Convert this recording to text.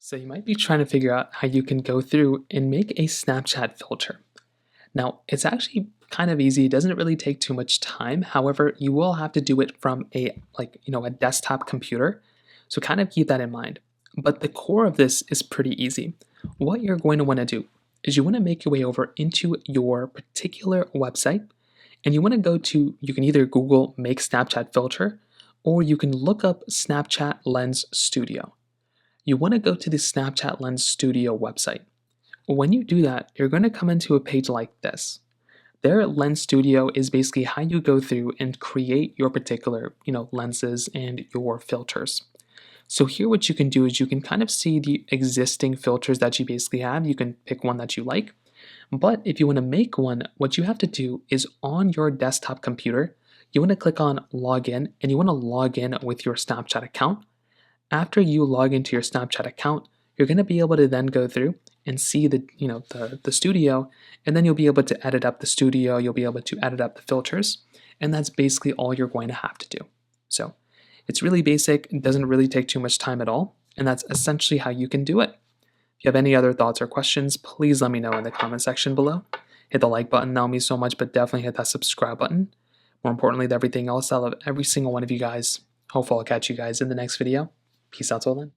So you might be trying to figure out how you can go through and make a Snapchat filter. Now, it's actually kind of easy. It doesn't really take too much time. However, you will have to do it from a desktop computer. So kind of keep that in mind. But the core of this is pretty easy. What you're going to want to do is you want to make your way over into your particular website and you want to go to, you can either Google make Snapchat filter or you can look up Snapchat Lens Studio. You want to go to the Snapchat Lens Studio website. When you do that, you're going to come into a page like this. Their Lens Studio is basically how you go through and create your particular, lenses and your filters. So here what you can do is you can kind of see the existing filters that you basically have. You can pick one that you like. But if you want to make one, what you have to do is on your desktop computer, you want to click on login and you want to log in with your Snapchat account. After you log into your Snapchat account, you're going to be able to then go through and see the studio, and then you'll be able to edit up the studio, you'll be able to edit up the filters, and that's basically all you're going to have to do. So it's really basic, it doesn't really take too much time at all, and that's essentially how you can do it. If you have any other thoughts or questions, please let me know in the comment section below. Hit the like button, that'll mean so much, but definitely hit that subscribe button. More importantly than everything else, I love every single one of you guys. Hopefully I'll catch you guys in the next video. Peace out till then.